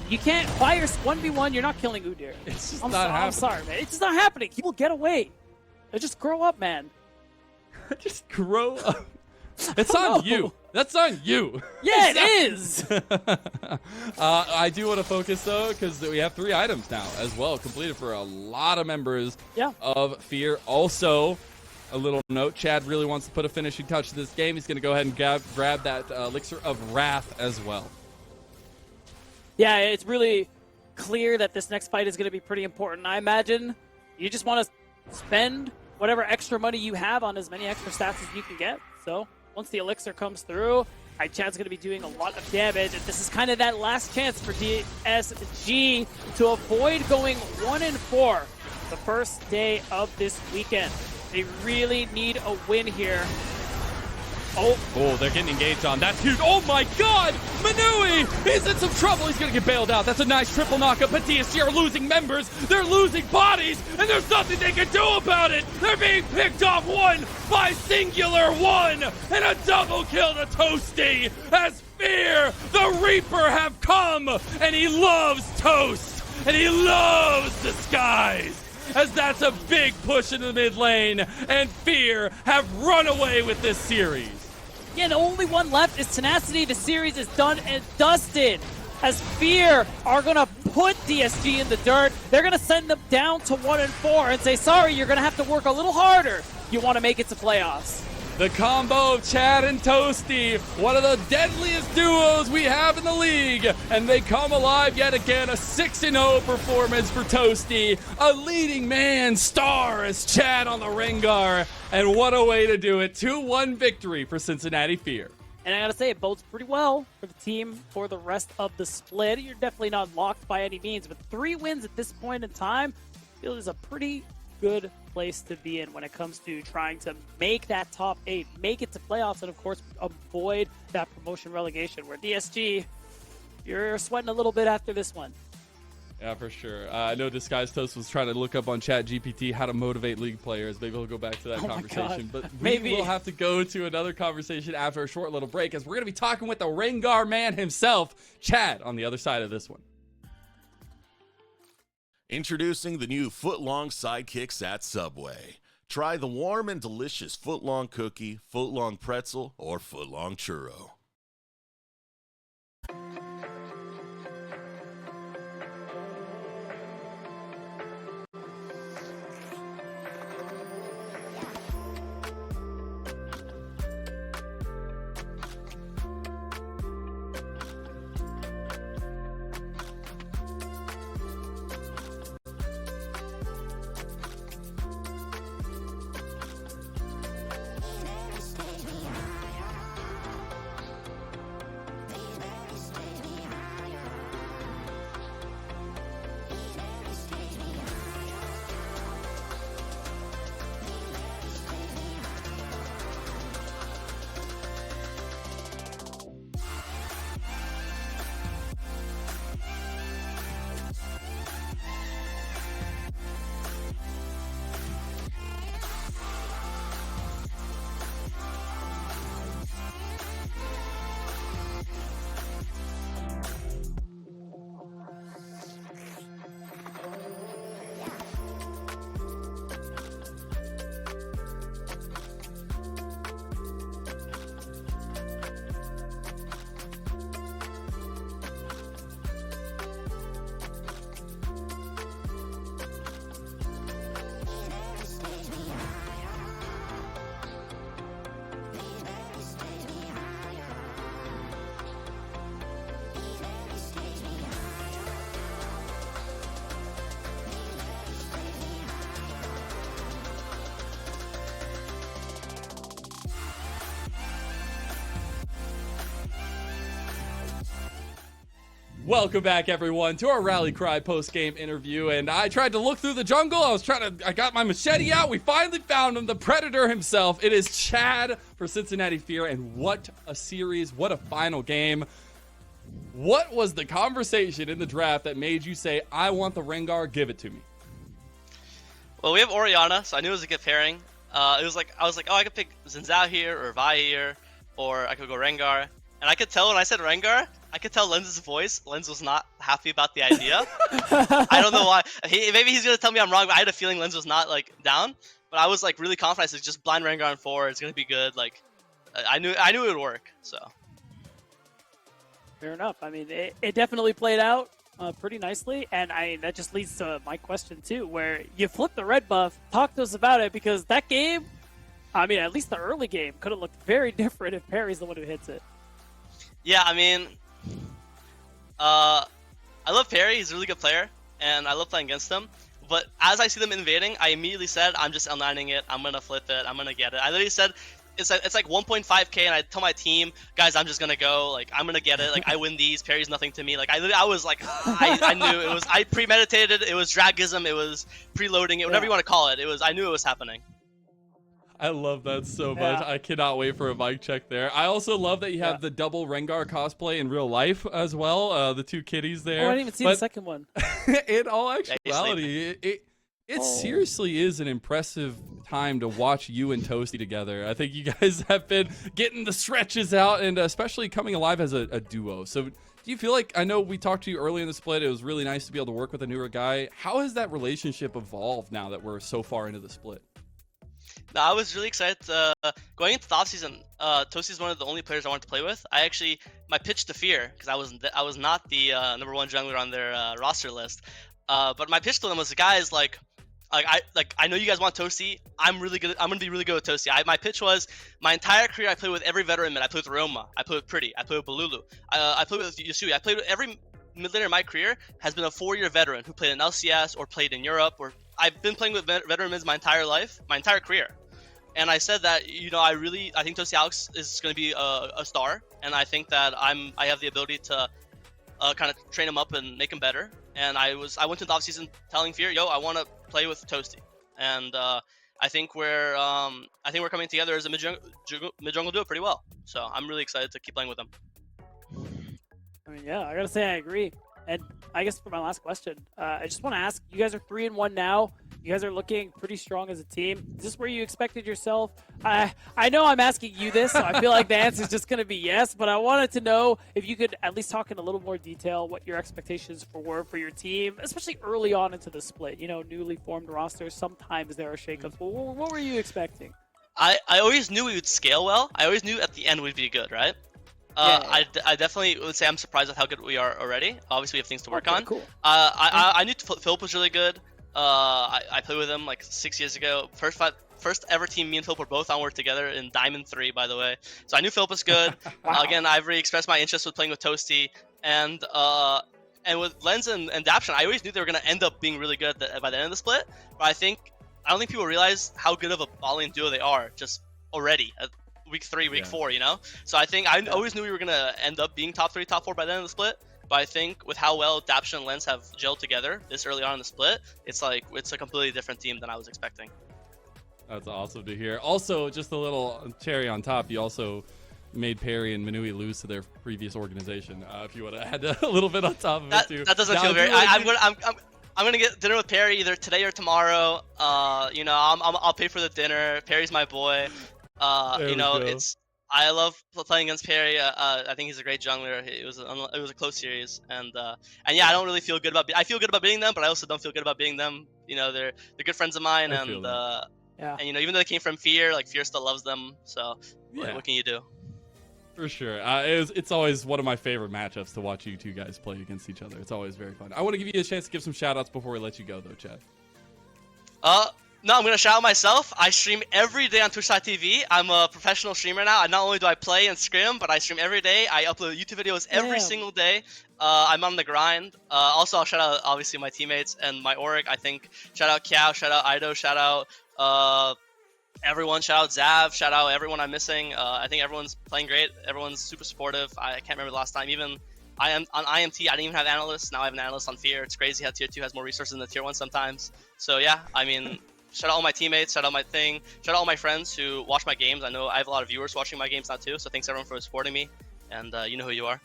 You can't fire 1v1, you're not killing Udyr. It's just not happening. I'm sorry, man. It's just not happening. He will get away. Just grow up, man. Just grow up. It's on you. That's on you. Yeah, it is. I do want to focus, though, because we have 3 items now as well, completed for a lot of members of Fear. Also, a little note, Chad really wants to put a finishing touch to this game. He's going to go ahead and grab that Elixir of Wrath as well. Yeah, it's really clear that this next fight is going to be pretty important. I imagine you just want to spend whatever extra money you have on as many extra stats as you can get. So once the Elixir comes through, Chad's going to be doing a lot of damage. And this is kind of that last chance for DSG to avoid going 1-4 the first day of this weekend. They really need a win here. Oh, they're getting engaged on. That's huge. Oh my God! Manui! He's in some trouble. He's going to get bailed out. That's a nice triple knockup, but DSG are losing members. They're losing bodies, and there's nothing they can do about it. They're being picked off one by Singular One, and a double kill to Toasty as Fear, the Reaper, have come, and he loves Toast, and he loves Disguise. As that's a big push into the mid lane, and Fear have run away with this series. Yeah, the only one left is Tenacity. The series is done and dusted. As Fear are going to put DSG in the dirt, they're going to send them down to 1-4 and say, sorry, you're going to have to work a little harder. You want to make it to playoffs. The combo of Chad and Toasty, one of the deadliest duos we have in the league. And they come alive yet again, a 6-0 performance for Toasty. A leading man star as Chad on the Rengar. And what a way to do it. 2-1 victory for Cincinnati Fear. And I got to say, it bodes pretty well for the team for the rest of the split. You're definitely not locked by any means, but 3 wins at this point in time feels a pretty good place to be in when it comes to trying to make that top 8, make it to playoffs, and of course avoid that promotion relegation. Where DSG, you're sweating a little bit after this one. Yeah, for sure. I know Disguised Toast was trying to look up on ChatGPT how to motivate League players. Maybe we'll go back to that conversation. But we will have to go to another conversation after a short little break, as we're going to be talking with the Rengar man himself, Chad, on the other side of this one. Introducing the new foot-long sidekicks at Subway. Try the warm and delicious foot-long cookie, foot-long pretzel, or foot-long churro. Welcome back, everyone, to our Rally Cry post-game interview. And I tried to look through the jungle. I got my machete out. We finally found him, the Predator himself. It is Chad for Cincinnati Fear. And what a series. What a final game. What was the conversation in the draft that made you say, I want the Rengar, give it to me? Well, we have Orianna, so I knew it was a good pairing. I was like, oh, I could pick Zinzao here, or Vi here, or I could go Rengar. And I could tell when I said Rengar, I could tell Lenz's voice. Lenz was not happy about the idea. I don't know why. Maybe he's gonna tell me I'm wrong, but I had a feeling Lenz was not like down. But I was like really confident. I said, just blind Rengar on 4. It's gonna be good. Like, I knew it would work. So. Fair enough. I mean, it definitely played out pretty nicely, and that just leads to my question too, where you flip the red buff. Talk to us about it, because that game, I mean, at least the early game could have looked very different if Perry's the one who hits it. Yeah, I mean, I love Perry. He's a really good player, and I love playing against him. But as I see them invading, I immediately said, I'm just L9ing it. I'm gonna flip it. I'm gonna get it. I literally said, it's like 1.5k, and I tell my team, guys, I'm just gonna go. Like, I'm gonna get it. Like, I win these. Perry's nothing to me. Like, I was like, I knew it was. I premeditated. It was dragism. It was preloading it. Whatever you want to call it. It was. I knew it was happening. I love that so much. I cannot wait for a mic check there. I also love that you have the double Rengar cosplay in real life as well. The two kitties there. Oh, I didn't even see the second one. In all actuality, it seriously is an impressive time to watch you and Toasty together. I think you guys have been getting the stretches out, and especially coming alive as a duo. So do you feel like, I know we talked to you early in the split, it was really nice to be able to work with a newer guy. How has that relationship evolved now that we're so far into the split? No, I was really excited. Going into the offseason, Toasty is one of the only players I wanted to play with. My pitch to Fear, because I was not the #1 jungler on their roster list. But my pitch to them was, guys, I know you guys want Toasty. I'm gonna be really good with Toasty. My pitch was, my entire career I played with every veteran mid. I played with Roma. I played with Pretty. I played with Balulu. I played with Yusui. I played with every mid laner in my career has been a 4-year veteran who played in LCS or played in Europe. Or I've been playing with veteran mids my entire life, my entire career. And I said that, I think Toasty Alex is going to be a star, and I think that I have the ability to kind of train him up and make him better. And I went to the offseason telling Fear, yo, I want to play with Toasty. and I think we're coming together as a mid jungle duo pretty well. So I'm really excited to keep playing with them. I mean, yeah, I gotta say I agree. And I guess for my last question, I just want to ask: you guys are 3-1 now. You guys are looking pretty strong as a team. Is this where you expected yourself? I know I'm asking you this, so I feel like the answer is just going to be yes. But I wanted to know if you could at least talk in a little more detail what your expectations were for your team, especially early on into the split. You know, newly formed rosters. Sometimes there are shakeups. But what were you expecting? I always knew we would scale well. I always knew at the end we'd be good, right? I definitely would say I'm surprised with how good we are already. Obviously, we have things to work on. Cool. I knew Philip was really good. I played with him like 6 years ago. First ever team me and Philip were both on work together in Diamond 3, by the way. So I knew Philip was good. Wow. Again, I've really expressed my interest with playing with Toasty. And with Lens and Daption, I always knew they were going to end up being really good by the end of the split. But I don't think people realize how good of a bot lane duo they are just already at week 3, week 4, you know? So I think I always knew we were going to end up being top 3, top 4 by the end of the split. But I think with how well Daption and Lens have gelled together this early on in the split, it's a completely different team than I was expecting. That's awesome to hear. Also, just a little cherry on top, you also made Perry and Manui lose to their previous organization. If you want to add a little bit on top of it too. That doesn't feel very. I'm gonna get dinner with Perry either today or tomorrow. I'll pay for the dinner. Perry's my boy. I love playing against Perry. I think he's a great jungler. It was a close series, and yeah, I don't really feel good about. I feel good about beating them, but I also don't feel good about beating them. You know, they're good friends of mine, and you know, even though they came from Fear, like Fear still loves them. So what can you do? For sure. It's always one of my favorite matchups to watch you two guys play against each other. It's always very fun. I want to give you a chance to give some shout outs before we let you go, though, Chad. No, I'm going to shout out myself. I stream every day on Twitch.tv. I'm a professional streamer now. Not only do I play and scrim, but I stream every day. I upload YouTube videos every single day. I'm on the grind. Also, I'll shout out, obviously, my teammates and my org. I think shout out Kiao, shout out Ido, shout out everyone. Shout out Zav, shout out everyone I'm missing. I think everyone's playing great. Everyone's super supportive. I can't remember the last time. Even on IMT, I didn't even have analysts. Now I have an analyst on Fear. It's crazy how Tier 2 has more resources than the Tier 1 sometimes. So yeah, I mean... Shout out all my teammates, shout out my thing, shout out all my friends who watch my games. I know I have a lot of viewers watching my games now too, so thanks everyone for supporting me, and you know who you are.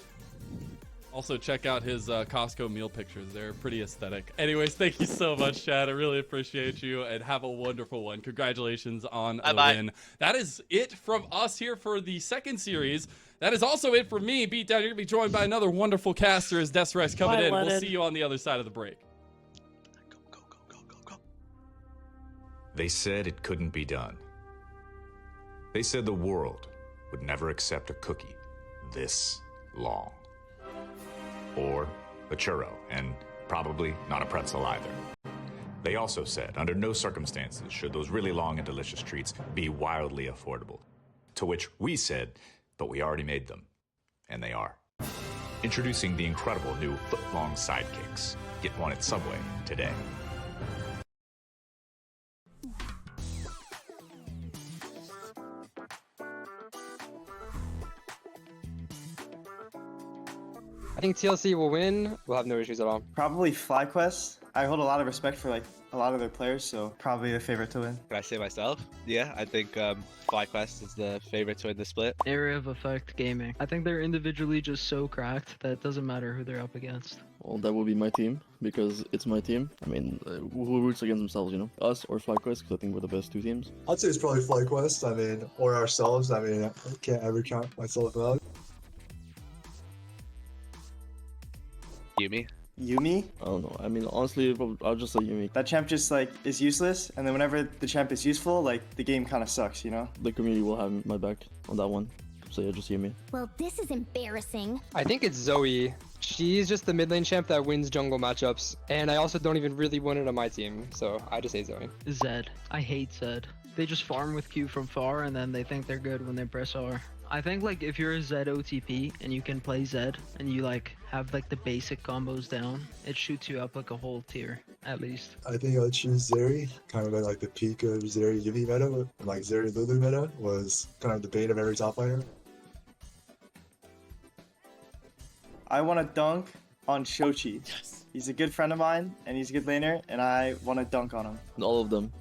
Also, check out his Costco meal pictures. They're pretty aesthetic. Anyways, thank you so much, Chad. I really appreciate you, and have a wonderful one. Congratulations on the win. That is it from us here for the second series. That is also it for me. Beatdown, you're going to be joined by another wonderful caster as Desrex coming in. Lennon. We'll see you on the other side of the break. They said it couldn't be done. They said the world would never accept a cookie this long. Or a churro, and probably not a pretzel either. They also said, under no circumstances should those really long and delicious treats be wildly affordable. To which we said, but we already made them. And they are. Introducing the incredible new foot-long sidekicks. Get one at Subway today. I think TLC will win. We'll have no issues at all. Probably FlyQuest. I hold a lot of respect for like a lot of their players, so probably the favorite to win. Can I say myself? Yeah, I think FlyQuest is the favorite to win the split. Area of Effect Gaming. I think they're individually just so cracked that it doesn't matter who they're up against. Well, that would be my team, because it's my team. I mean, who roots against themselves, you know? Us or FlyQuest, because I think we're the best two teams. I'd say it's probably FlyQuest, I mean, or ourselves. I mean, I can't ever count myself out. Yumi? Yumi? I don't know. I mean, honestly, I'll just say Yumi. That champ just like is useless, and then whenever the champ is useful, like the game kind of sucks, you know? The community will have my back on that one. So yeah, just Yumi. Well, this is embarrassing. I think it's Zoe. She's just the mid lane champ that wins jungle matchups, and I also don't even really want it on my team, so I just say Zoe. Zed. I hate Zed. They just farm with Q from far, and then they think they're good when they press R. I think like if you're a Zed OTP and you can play Zed and you like have like the basic combos down, it shoots you up like a whole tier at least. I think I'll choose Zeri, kind of like the peak of Zeri Yuvi meta, and like Zeri Lulu meta was kind of the bane of every top laner. I want to dunk on Shochi. Yes. He's a good friend of mine, and he's a good laner, and I want to dunk on him. All of them.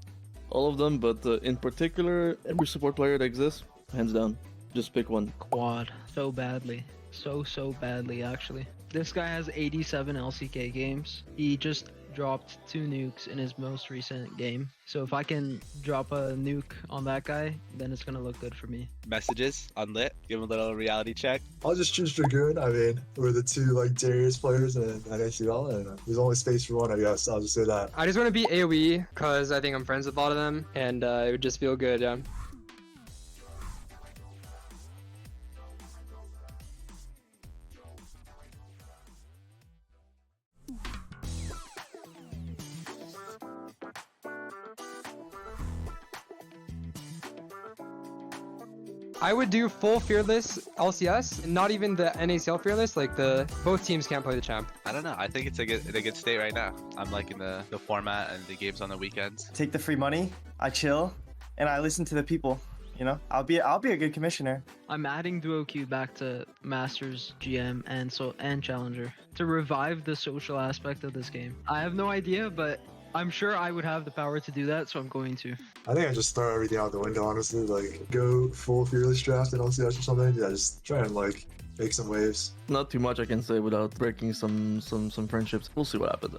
All of them, but in particular, every support player that exists, hands down. Just pick one. Quad. So badly. So badly, actually. This guy has 87 LCK games. He just dropped 2 nukes in his most recent game. So if I can drop a nuke on that guy, then it's gonna look good for me. Messages unlit. Give him a little reality check. I'll just choose Dragoon. I mean, we're the 2 like Darius players in NACL, and there's only space for one, I guess. I'll just say that. I just want to be AoE because I think I'm friends with a lot of them, and it would just feel good. Yeah. I would do full Fearless LCS, not even the NACL Fearless, like both teams can't play the champ. I don't know. I think it's in a good state right now. I'm liking the format and the games on the weekends. Take the free money, I chill, and I listen to the people. You know, I'll be a good commissioner. I'm adding Duo Q back to Masters, GM, and Challenger to revive the social aspect of this game. I have no idea, but I'm sure I would have the power to do that, so I'm going to. I think I just throw everything out the window, honestly. Like, go full Fearless Draft in LCS or something. Yeah, just try and, like, make some waves. Not too much I can say without breaking some friendships. We'll see what happens.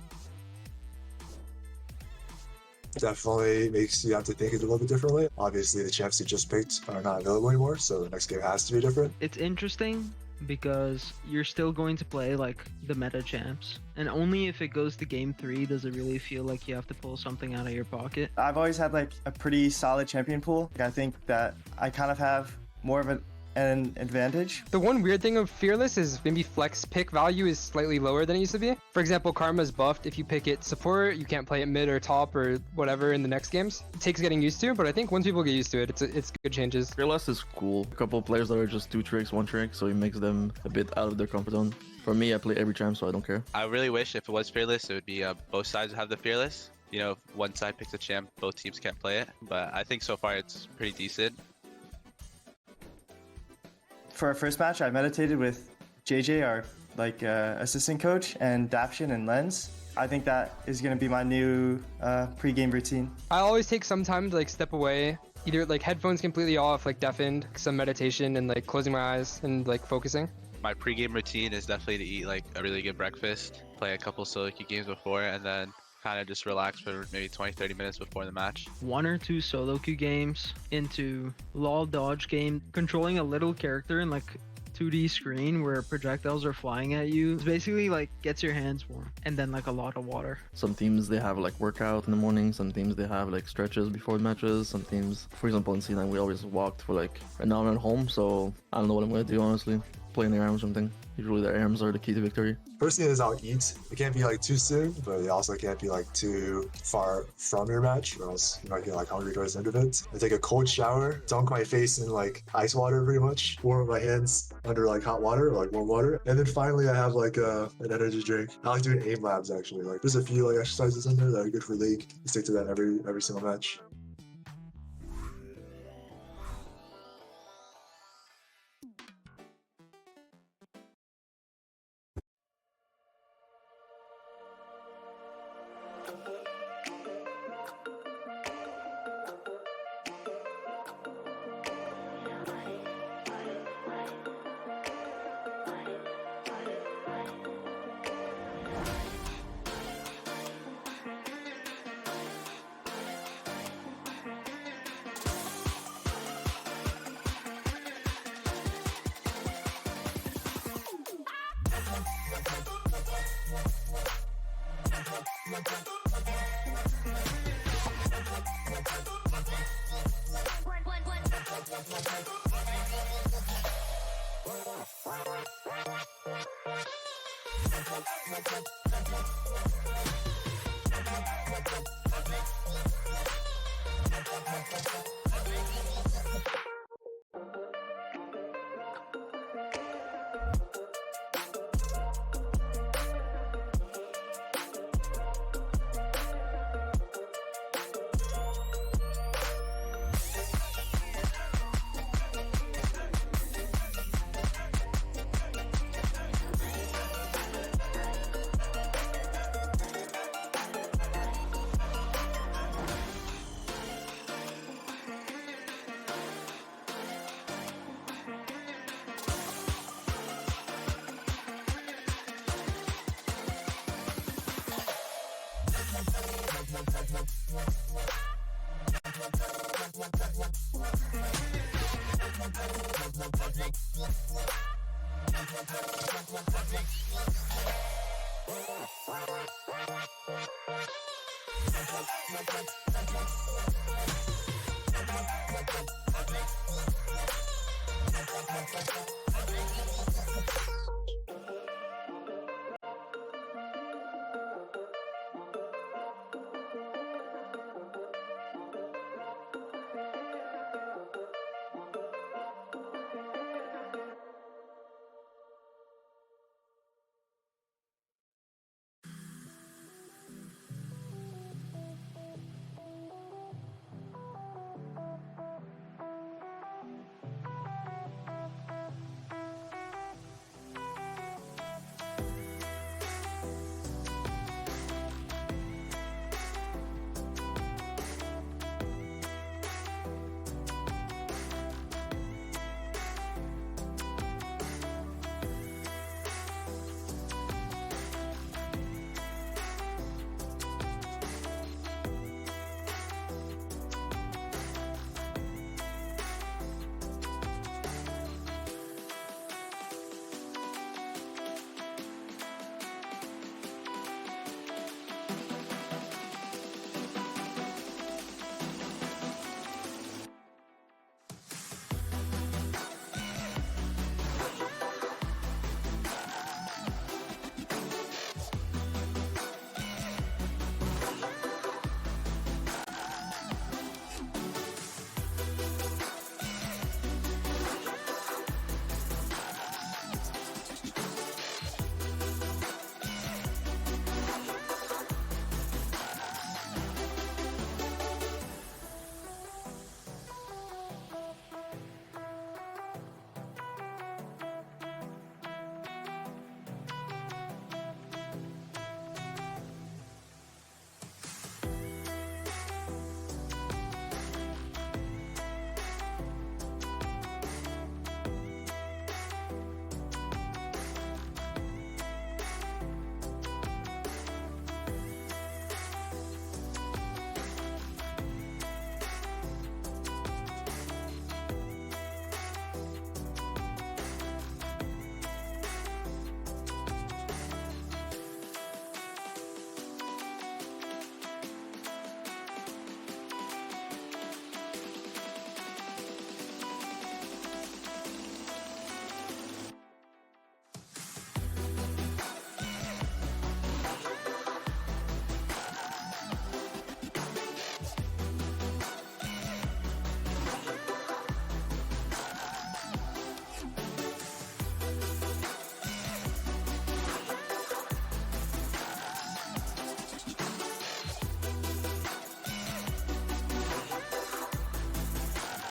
Definitely makes you have to think it a little bit differently. Obviously, the champs you just picked are not available anymore, so the next game has to be different. It's interesting because you're still going to play like the meta champs, and only if it goes to game 3 does it really feel like you have to pull something out of your pocket. I've always had like a pretty solid champion pool. I think that I kind of have more of an advantage. The one weird thing of Fearless is maybe flex pick value is slightly lower than it used to be. For example, Karma's buffed. If you pick it support, you can't play it mid or top or whatever in the next games. It takes getting used to, but I think once people get used to it, it's good changes. Fearless is cool. A couple of players that are just 2 tricks, 1 trick, so it makes them a bit out of their comfort zone. For me, I play every champ, so I don't care. I really wish if it was Fearless, it would be both sides have the Fearless. You know, if one side picks a champ, both teams can't play it. But I think so far it's pretty decent. For our first match, I meditated with JJ, our assistant coach, and Daption and Lens. I think that is going to be my new pre-game routine. I always take some time to like step away, either like headphones completely off, like deafened, some meditation, and like closing my eyes and like focusing. My pre-game routine is definitely to eat like a really good breakfast, play a couple solo queue games before, and then kind of just relax for maybe 20-30 minutes before the match. 1 or 2 solo queue games into LOL dodge game, controlling a little character in like 2D screen where projectiles are flying at you. It's basically like gets your hands warm, and then like a lot of water. Some teams they have like workout in the morning, some teams they have like stretches before the matches, some teams, for example in C9 we always walked for like an hour at home, so I don't know what I'm gonna do honestly. Play in the ARM or something. Usually the ARMs are the key to victory. First thing is I'll eat. It can't be like too soon, but it also can't be like too far from your match, or else you might get like hungry towards the end of it. I take a cold shower, dunk my face in like ice water pretty much, warm my hands under like hot water or like warm water, and then finally I have like an energy drink. I like doing aim labs actually. Like there's a few like exercises in there that are good for league. You stick to that every single match.